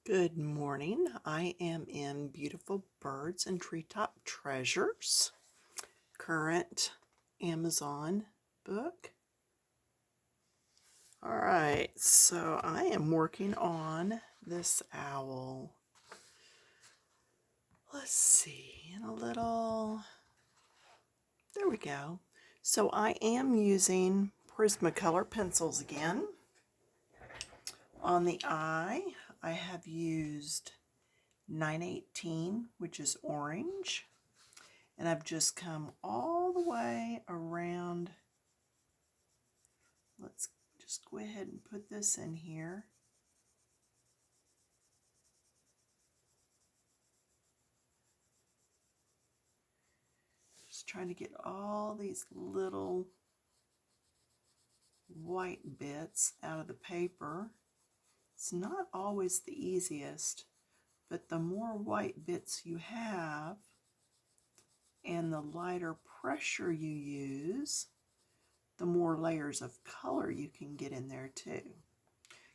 Good morning. I am in beautiful Birds and Treetop Treasures, current Amazon book. All right, so I am working on this owl. Let's see, in a little, there we go. So I am using Prismacolor pencils again. On the eye, I have used 918, which is orange. And I've just come all the way around. Let's just go ahead and put this in here. Just trying to get all these little white bits out of the paper. It's not always the easiest, but the more white bits you have and the lighter pressure you use, the more layers of color you can get in there too.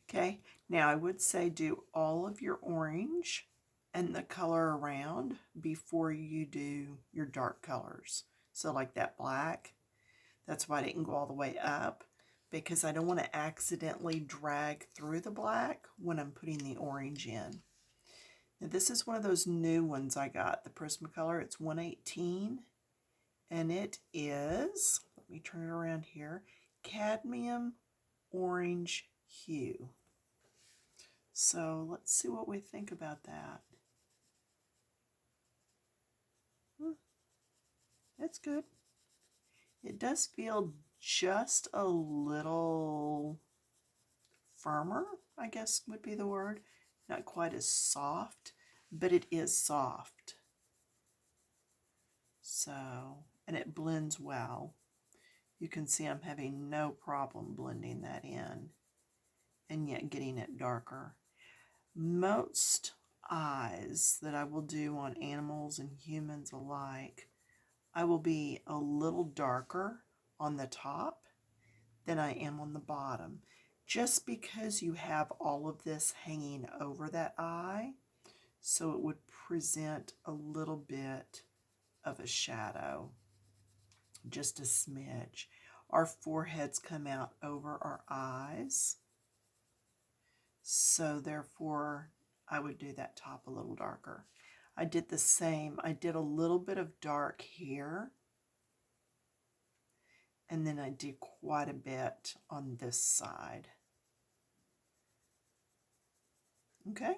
Okay, now I would say do all of your orange and the color around before you do your dark colors. So like that black, that's why I didn't go all the way up, because I don't want to accidentally drag through the black when I'm putting the orange in. Now this is one of those new ones I got, the Prismacolor. It's 118, and it is, let me turn it around here, Cadmium Orange Hue. So let's see what we think about that. It's good. It does feel just a little firmer, I guess would be the word. Not quite as soft, but it is soft. So, and it blends well. You can see I'm having no problem blending that in and yet getting it darker. Most eyes that I will do on animals and humans alike, I will be a little darker on the top than I am on the bottom, just because you have all of this hanging over that eye, so it would present a little bit of a shadow, just a smidge. Our foreheads come out over our eyes, so therefore I would do that top a little darker. I did the same. I did a little bit of dark here, and then I did quite a bit on this side. Okay,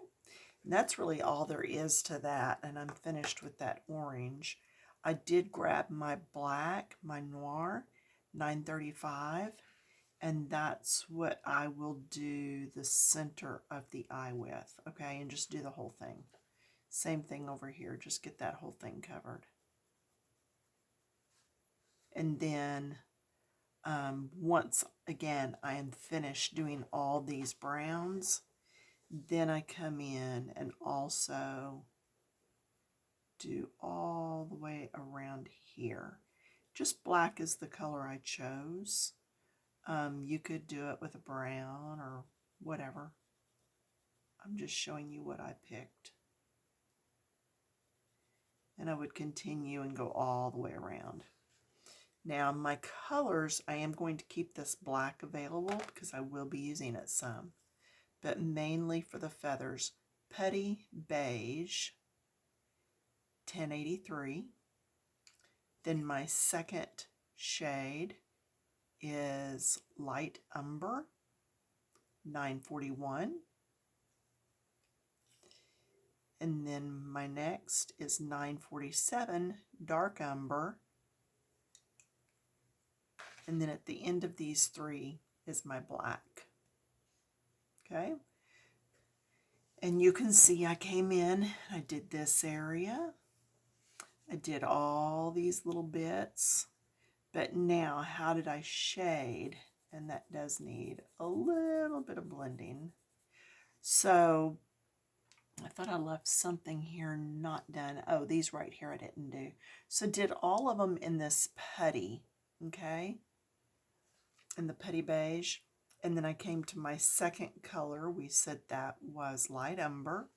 and that's really all there is to that, and I'm finished with that orange. I did grab my black, my noir, 935, and that's what I will do the center of the eye with, okay, and just do the whole thing. Same thing over here, just get that whole thing covered. And then once again I am finished doing all these browns, then I come in and also do all the way around here. Just black is the color I chose. You could do it with a brown or whatever. I'm just showing you what I picked. And I would continue and go all the way around. Now my colors, I am going to keep this black available because I will be using it some. But mainly for the feathers, Putty Beige, 1083. Then my second shade is Light Umber, 941. And then my next is 947, Dark Umber. And then at the end of these three is my black. Okay? And you can see I came in, I did this area. I did all these little bits. But now, how did I shade? And that does need a little bit of blending. So I thought I left something here not done. Oh, these right here I didn't do. So did all of them in this putty, okay? In the Putty Beige. And then I came to my second color. We said that was light umber.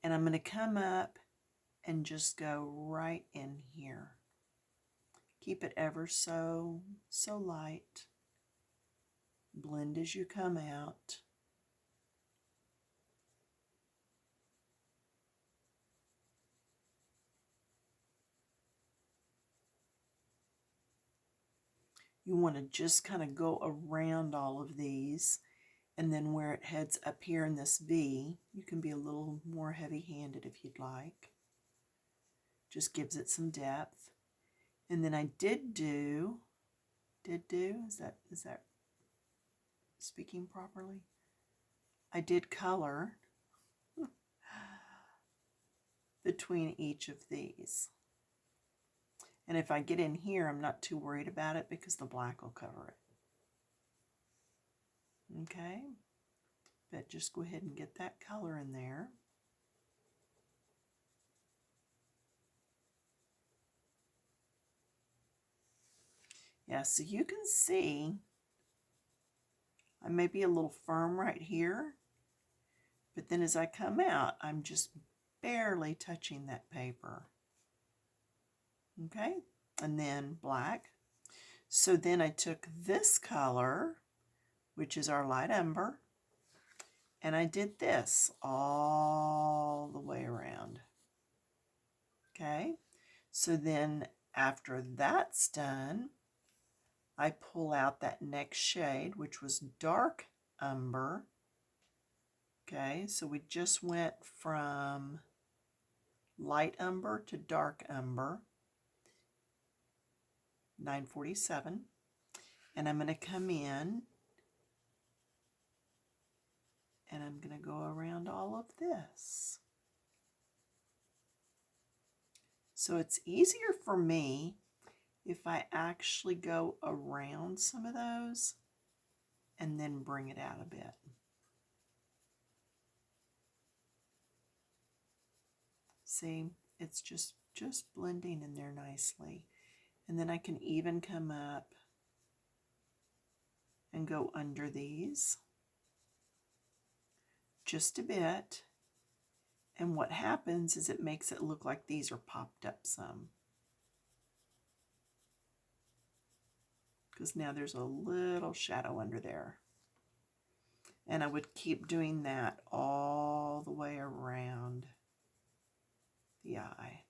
And I'm going to come up and just go right in here. Keep it ever so light. Blend as you come out. You want to just kind of go around all of these, and then where it heads up here in this V, you can be a little more heavy-handed if you'd like. Just gives it some depth. And then I did do, is that speaking properly? I did color between each of these. And if I get in here, I'm not too worried about it because the black will cover it. Okay, but just go ahead and get that color in there. Yeah, so you can see I may be a little firm right here, but then as I come out, I'm just barely touching that paper. Okay, and then black. So then I took this color, which is our light umber, and I did this all the way around. Okay, so then after that's done, I pull out that next shade, which was dark umber. Okay, so we just went from light umber to dark umber. 947, and I'm going to come in and I'm going to go around all of this. So it's easier for me if I actually go around some of those and then bring it out a bit. See, it's just blending in there nicely. And then I can even come up and go under these just a bit. And what happens is it makes it look like these are popped up some. Because now there's a little shadow under there. And I would keep doing that all the way around the eye.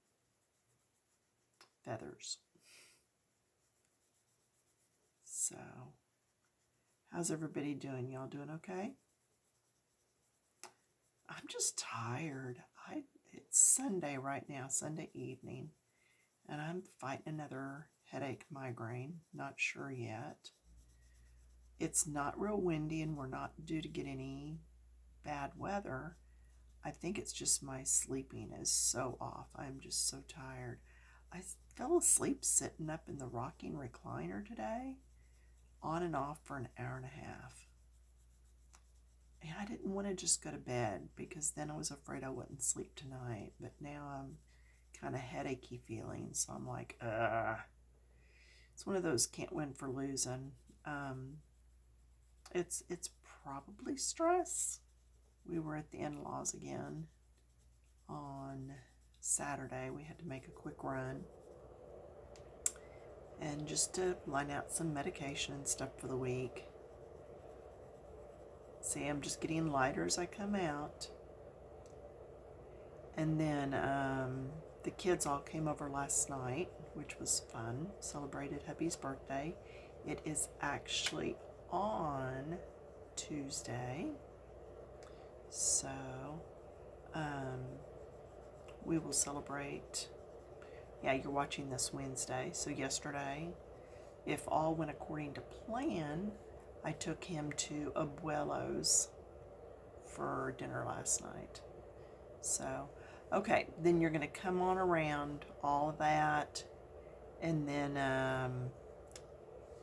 Feathers. So, how's everybody doing? Y'all doing okay? I'm just tired. It's Sunday right now, Sunday evening, and I'm fighting another headache migraine. Not sure yet. It's not real windy, and we're not due to get any bad weather. I think it's just my sleeping is so off. I'm just so tired. I fell asleep sitting up in the rocking recliner today, on and off for an hour and a half. And I didn't want to just go to bed because then I was afraid I wouldn't sleep tonight. But now I'm kind of headachy feeling, so I'm like, It's one of those can't win for losing. It's probably stress. We were at the in-laws again on Saturday. We had to make a quick run. And just to line out some medication and stuff for the week. See, I'm just getting lighter as I come out. And then the kids all came over last night, which was fun. Celebrated hubby's birthday. It is actually on Tuesday. So we will celebrate. Yeah, you're watching this Wednesday. So yesterday, if all went according to plan, I took him to Abuelo's for dinner last night. So, okay, then you're going to come on around all of that. And then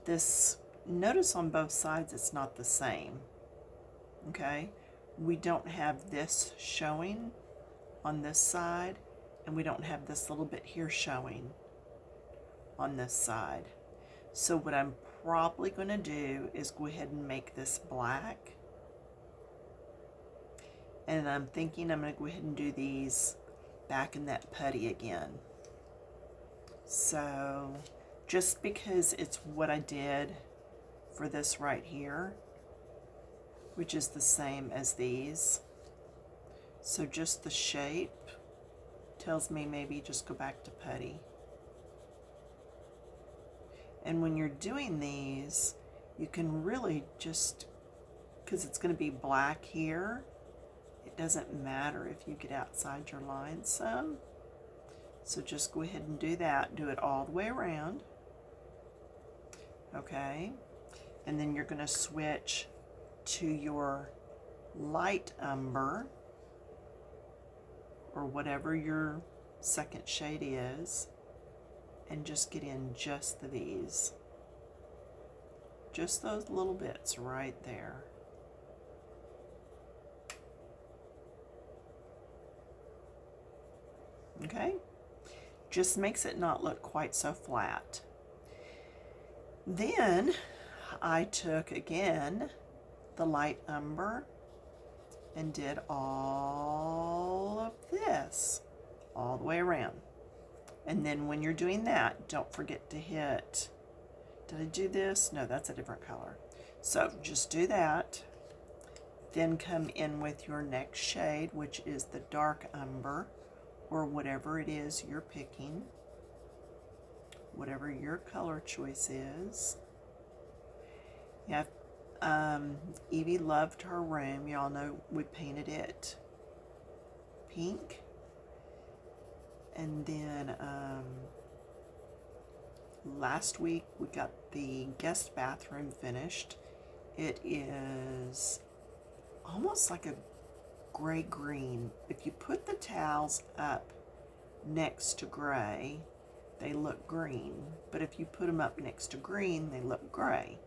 this, notice on both sides it's not the same. Okay, we don't have this showing on this side, and we don't have this little bit here showing on this side. So what I'm probably going to do is go ahead and make this black. And I'm thinking I'm going to go ahead and do these back in that putty again. So just because it's what I did for this right here, which is the same as these. So just the shape tells me maybe just go back to putty. And when you're doing these, you can really just, because it's going to be black here, it doesn't matter if you get outside your line some. So just go ahead and do that. Do it all the way around. Okay. And then you're going to switch to your light umber, or whatever your second shade is, and just get in just these. Just those little bits right there. Okay? Just makes it not look quite so flat. Then I took again the light umber and did all of this all the way around. And then when you're doing that, don't forget to hit, did I do this? No, that's a different color. So just do that. Then come in with your next shade, which is the dark umber, or whatever it is you're picking, whatever your color choice is. Yeah, Evie loved her room. Y'all know we painted it pink. And then last week we got the guest bathroom finished. It is almost like a gray green. If you put the towels up next to gray, they look green. But if you put them up next to green, they look gray.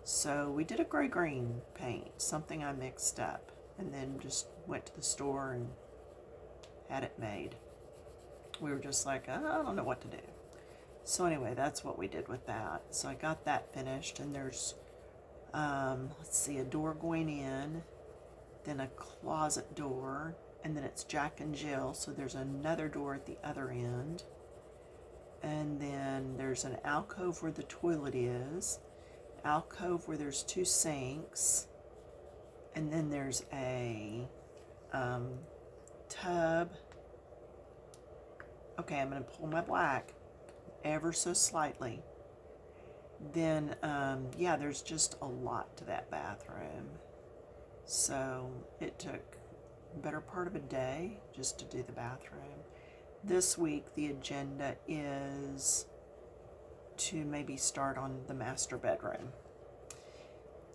So we did a gray-green paint, something I mixed up, and then just went to the store and had it made. We were just like, I don't know what to do. So anyway, that's what we did with that. So I got that finished, and there's, let's see, a door going in, then a closet door, and then it's Jack and Jill, so there's another door at the other end. And then there's an alcove where the toilet is, alcove where there's two sinks, and then there's a tub. Okay, I'm going to pull my black ever so slightly. Then, yeah, there's just a lot to that bathroom. So it took a better part of a day just to do the bathroom. This week, the agenda is to maybe start on the master bedroom.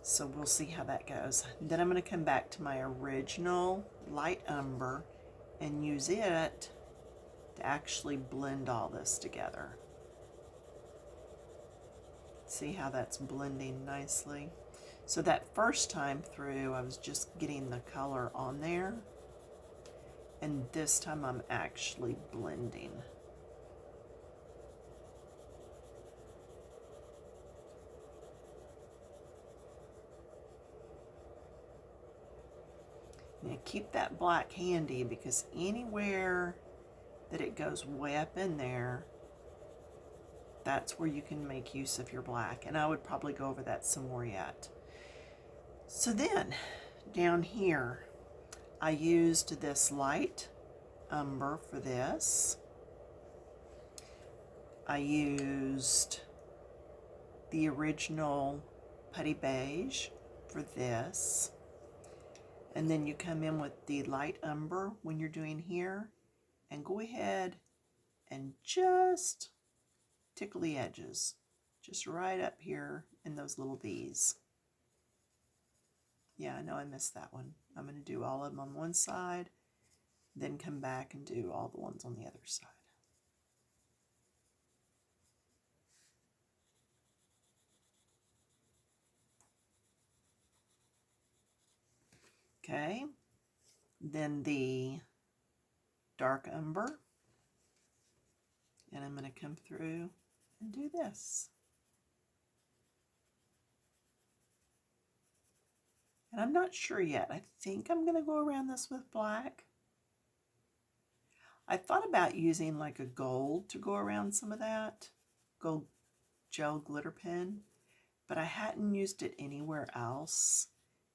So we'll see how that goes. Then I'm going to come back to my original light umber and use it to actually blend all this together. See how that's blending nicely? So that first time through, I was just getting the color on there. And this time I'm actually blending. Now keep that black handy, because anywhere that it goes way up in there, that's where you can make use of your black. And I would probably go over that some more yet. So then down here, I used this light umber for this. I used the original putty beige for this. And then you come in with the light umber when you're doing here, and go ahead and just tickle the edges, just right up here in those little V's. Yeah, I know I missed that one. I'm going to do all of them on one side, then come back and do all the ones on the other side. Okay, then the dark umber, and I'm going to come through and do this. And I'm not sure yet. I think I'm going to go around this with black. I thought about using like a gold to go around some of that. Gold gel glitter pen. But I hadn't used it anywhere else.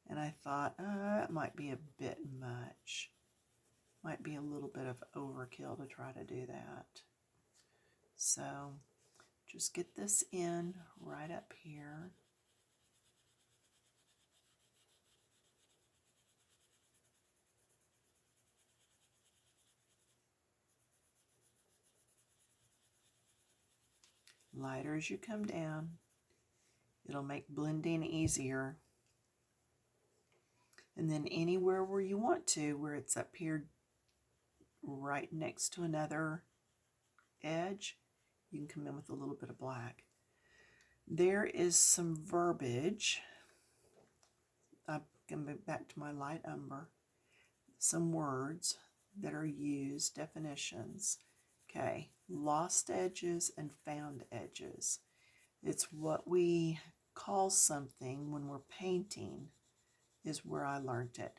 And I thought, it might be a bit much. Might be a little bit of overkill to try to do that. So just get this in right up here. Lighter as you come down. It'll make blending easier. And then anywhere where you want to, where it's up here right next to another edge, you can come in with a little bit of black. There is some verbiage. I'm going to move back to my light umber. Some words that are used, definitions. Okay, lost edges and found edges. It's what we call something when we're painting, is where I learned it.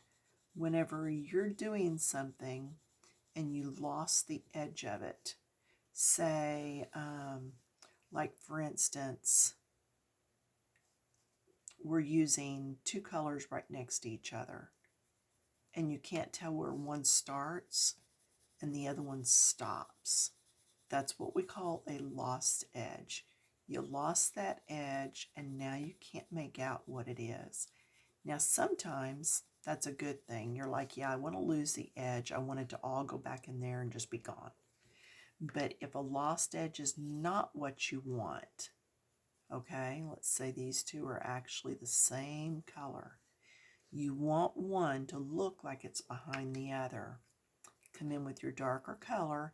Whenever you're doing something and you lost the edge of it, say, like for instance, we're using two colors right next to each other, and you can't tell where one starts and the other one stops. That's what we call a lost edge. You lost that edge, and now you can't make out what it is. Now, sometimes that's a good thing. You're like, yeah, I want to lose the edge. I want it to all go back in there and just be gone. But if a lost edge is not what you want, okay, let's say these two are actually the same color. You want one to look like it's behind the other. Come in with your darker color,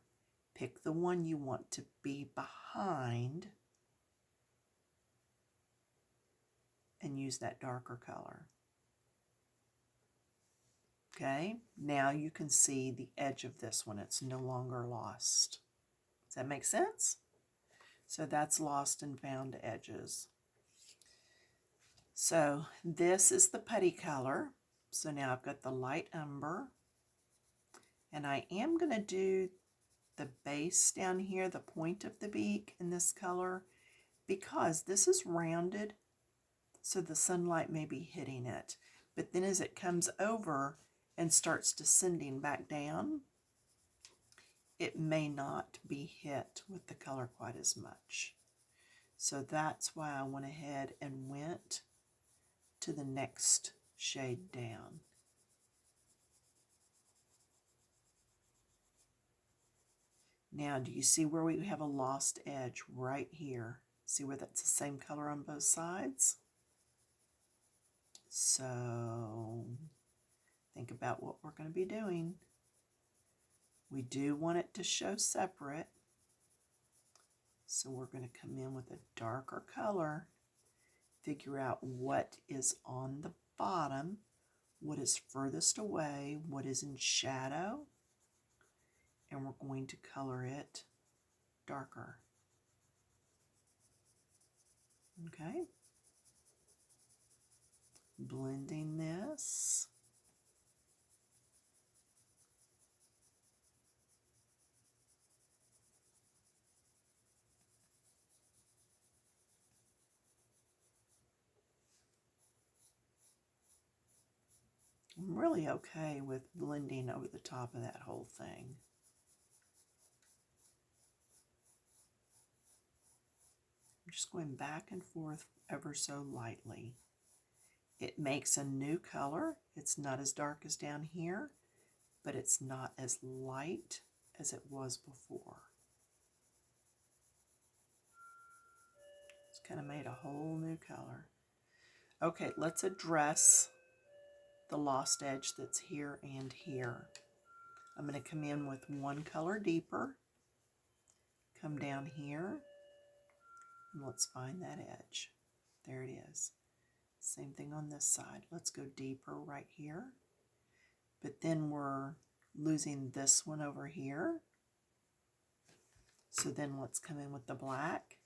pick the one you want to be behind, and use that darker color. Okay, now you can see the edge of this one. It's no longer lost. Does that make sense? So that's lost and found edges. So this is the putty color. So now I've got the light umber. And I am going to do the base down here, the point of the beak in this color, because this is rounded, so the sunlight may be hitting it. But then as it comes over and starts descending back down, it may not be hit with the color quite as much. So that's why I went ahead and went to the next shade down. Now, do you see where we have a lost edge right here? See where that's the same color on both sides? So think about what we're going to be doing. We do want it to show separate. So we're going to come in with a darker color, figure out what is on the bottom, what is furthest away, what is in shadow, and we're going to color it darker. Okay. Blending this. I'm really okay with blending over the top of that whole thing. I'm just going back and forth ever so lightly. It makes a new color. It's not as dark as down here, but it's not as light as it was before. It's kind of made a whole new color. Okay, let's address the lost edge that's here and here. I'm going to come in with one color deeper, come down here, and let's find that edge. There it is. Same thing on this side. Let's go deeper right here. But then we're losing this one over here. So then let's come in with the black,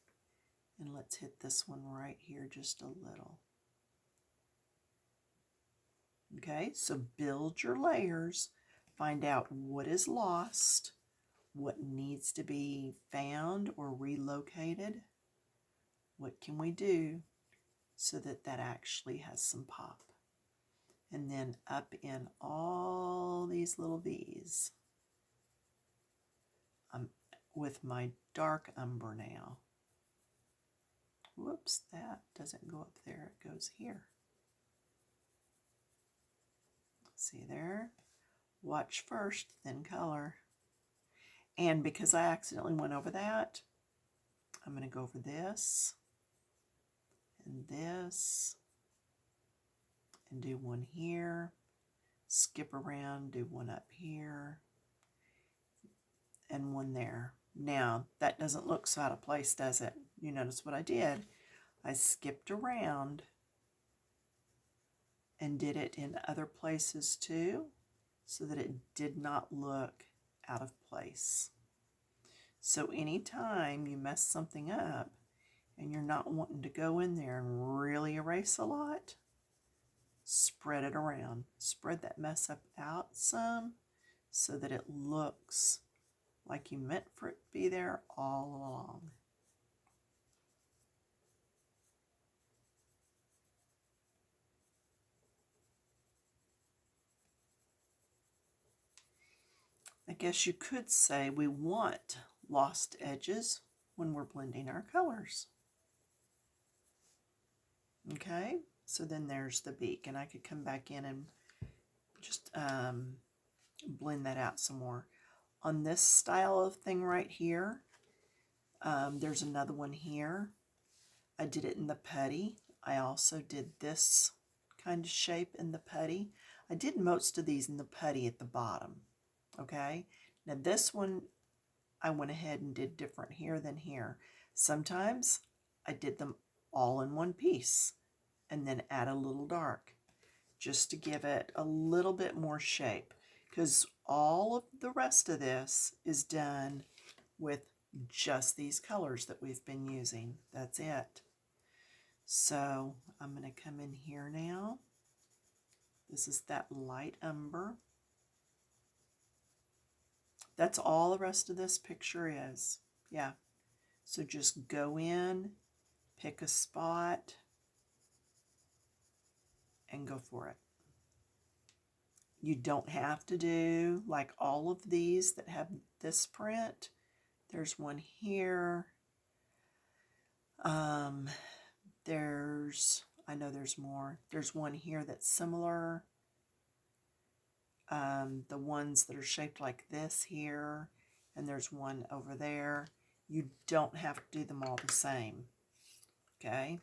and let's hit this one right here just a little. Okay, so build your layers, find out what is lost, what needs to be found or relocated. What can we do so that that actually has some pop? And then up in all these little V's. I'm with my dark umber now. Whoops, that doesn't go up there, it goes here. See there? Watch first, then color. And because I accidentally went over that, I'm going to go over this and this and do one here, skip around, do one up here, and one there. Now, that doesn't look so out of place, does it? You notice what I did? I skipped around and did it in other places too, so that it did not look out of place. So anytime you mess something up and you're not wanting to go in there and really erase a lot, spread it around. Spread that mess up out some so that it looks like you meant for it to be there all along. I guess you could say we want lost edges when we're blending our colors. Okay, so then there's the beak, and I could come back in and just blend that out some more. On this style of thing right here, there's another one here. I did it in the putty. I also did this kind of shape in the putty. I did most of these in the putty at the bottom. Okay, now this one I went ahead and did different here than here. Sometimes I did them all in one piece and then add a little dark just to give it a little bit more shape, because all of the rest of this is done with just these colors that we've been using. That's it. So I'm going to come in here now. This is that light umber. That's all the rest of this picture is. Yeah. So just go in, pick a spot, and go for it. You don't have to do like all of these that have this print. There's one here. I know there's more. There's one here that's similar. The ones that are shaped like this here, and there's one over there. You don't have to do them all the same, okay?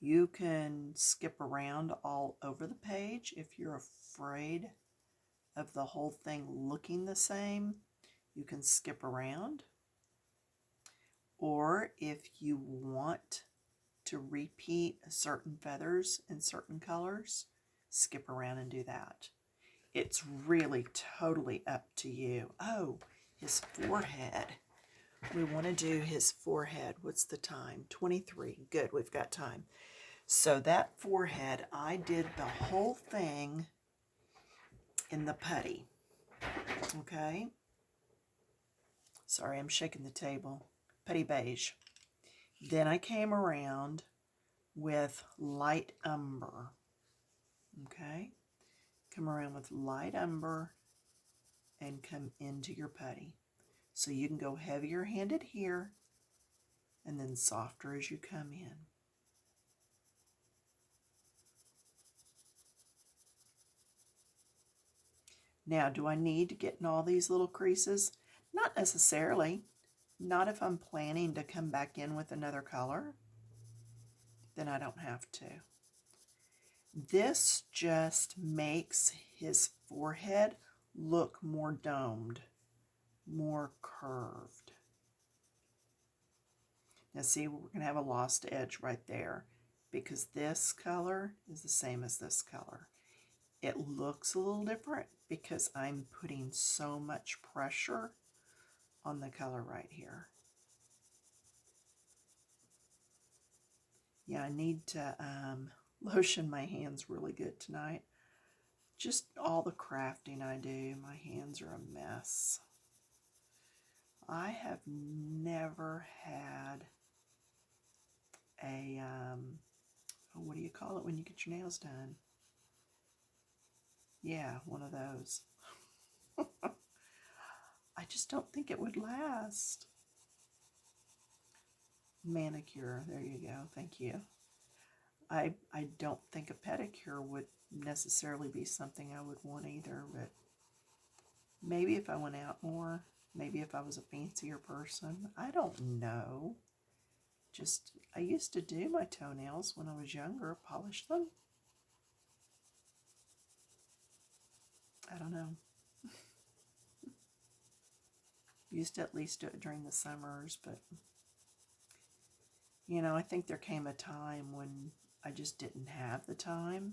You can skip around all over the page if you're afraid of the whole thing looking the same. You can skip around, or if you want to repeat certain feathers in certain colors, skip around and do that. It's really totally up to you. Oh, his forehead. We want to do his forehead. What's the time? 23. Good, we've got time. So that forehead, I did the whole thing in the putty. Okay? Sorry, I'm shaking the table. Putty beige. Then I came around with light umber. Okay? Come around with light umber and come into your putty. So you can go heavier handed here and then softer as you come in. Now, do I need to get in all these little creases? Not necessarily. Not if I'm planning to come back in with another color. Then I don't have to. This just makes his forehead look more domed, more curved. Now see, we're going to have a lost edge right there because this color is the same as this color. It looks a little different because I'm putting so much pressure on the color right here. Yeah, I need to lotion my hands really good tonight. Just all the crafting I do, my hands are a mess. I have never had a, what do you call it when you get your nails done? Yeah, one of those. I just don't think it would last. Manicure, there you go, thank you. I don't think a pedicure would necessarily be something I would want either, but maybe if I went out more, maybe if I was a fancier person, I don't know. Just, I used to do my toenails when I was younger, polish them. I don't know. Used to at least do it during the summers, but you know, I think there came a time when I just didn't have the time.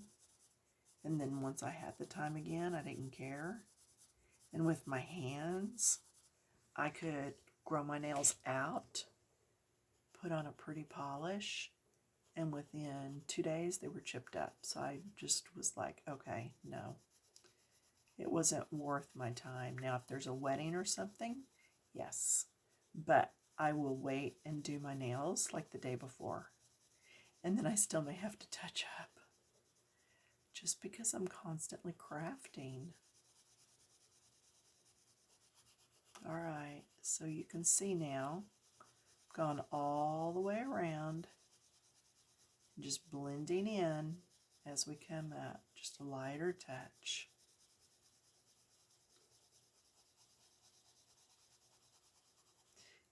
And then once I had the time again, I didn't care. And with my hands, I could grow my nails out, put on a pretty polish, and within 2 days they were chipped up. So I just was like, okay, no. It wasn't worth my time. Now, if there's a wedding or something, yes. But I will wait and do my nails like the day before. And then I still may have to touch up. Just because I'm constantly crafting. All right, so you can see now, I've gone all the way around, just blending in as we come up, just a lighter touch.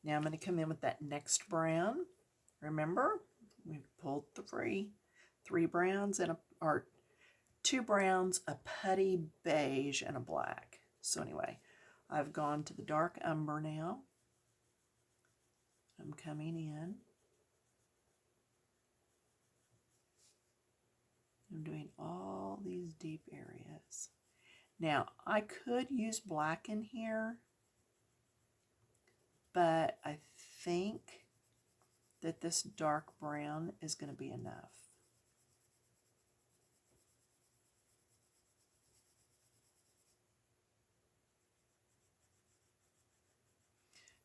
Now I'm going to come in with that next brown. Remember, we pulled the three browns and or 2 browns, a putty beige, and a black. So anyway, I've gone to the dark umber now. I'm coming in. I'm doing all these deep areas. Now, I could use black in here, but I think that this dark brown is going to be enough.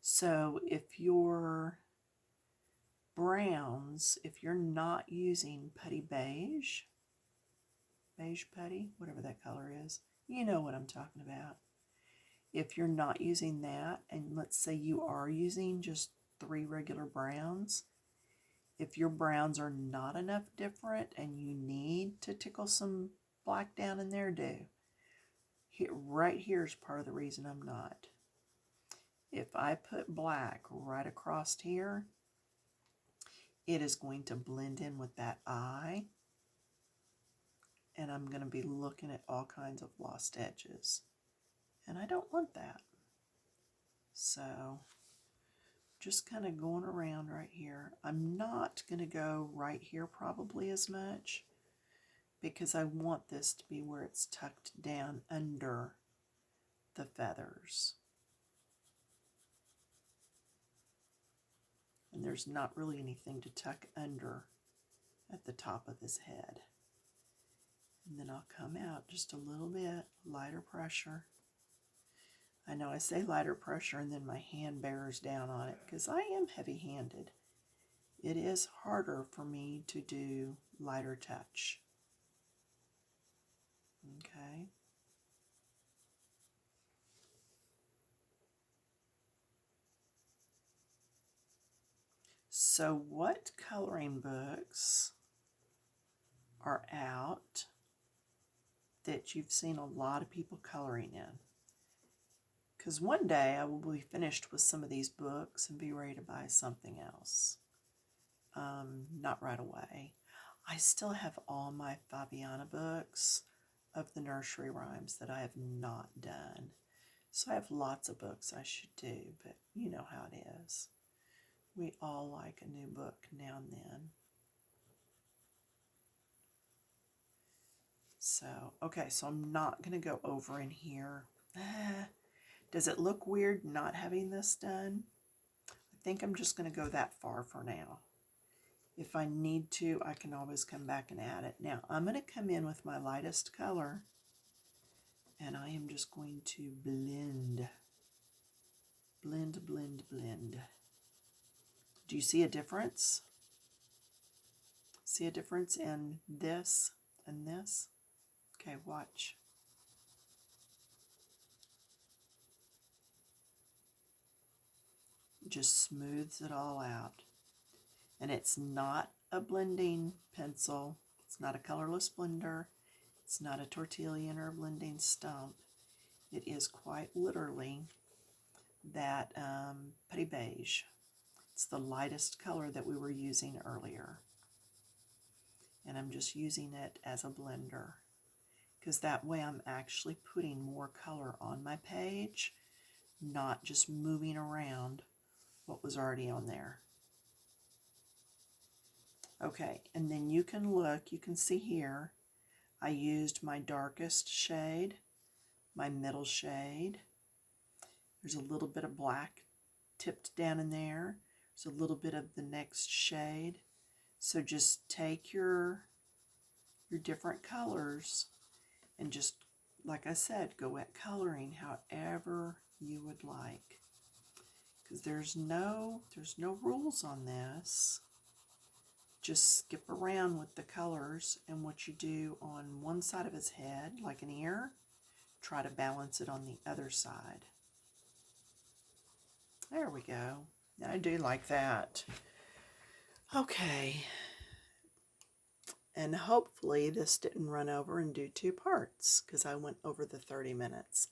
So if your browns, if you're not using putty beige putty, whatever that color is, you know what I'm talking about. If you're not using that, and let's say you are using just 3 regular browns, if your browns are not enough different and you need to tickle some black down in there, do. Right here is part of the reason I'm not. If I put black right across here, it is going to blend in with that eye, and I'm going to be looking at all kinds of lost edges, and I don't want that. So just kind of going around right here. I'm not going to go right here probably as much, because I want this to be where it's tucked down under the feathers. And there's not really anything to tuck under at the top of his head. And then I'll come out just a little bit, lighter pressure. I know I say lighter pressure and then my hand bears down on it because I am heavy-handed. It is harder for me to do lighter touch. Okay. So what coloring books are out that you've seen a lot of people coloring in? Because one day I will be finished with some of these books and be ready to buy something else. Not right away. I still have all my Fabiana books of the nursery rhymes that I have not done. So I have lots of books I should do, but you know how it is. We all like a new book now and then. So, okay, so I'm not going to go over in here. Does it look weird not having this done? I think I'm just going to go that far for now. If I need to, I can always come back and add it. Now, I'm going to come in with my lightest color And I am just going to blend. Blend, blend, blend. Do you see a difference? See a difference in this and this? Okay, watch. Just smooths it all out. And it's not a blending pencil. It's not a colorless blender. It's not a tortillon or a blending stump. It is quite literally that Petty Beige. It's the lightest color that we were using earlier. And I'm just using it as a blender, because that way I'm actually putting more color on my page, not just moving around what was already on there. Okay, and then you can look, you can see here, I used my darkest shade, my middle shade. There's a little bit of black tipped down in there. There's a little bit of the next shade. So just take your different colors and just, like I said, go at coloring however you would like. Because there's no rules on this. Just skip around with the colors, and what you do on one side of his head, like an ear, try to balance it on the other side. There we go. I do like that. Okay. And hopefully this didn't run over and do 2 parts, because I went over the 30 minutes.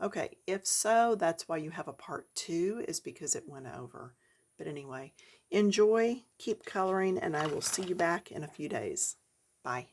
Okay, if so, that's why you have a part 2, is because it went over. But anyway, enjoy, keep coloring, and I will see you back in a few days. Bye.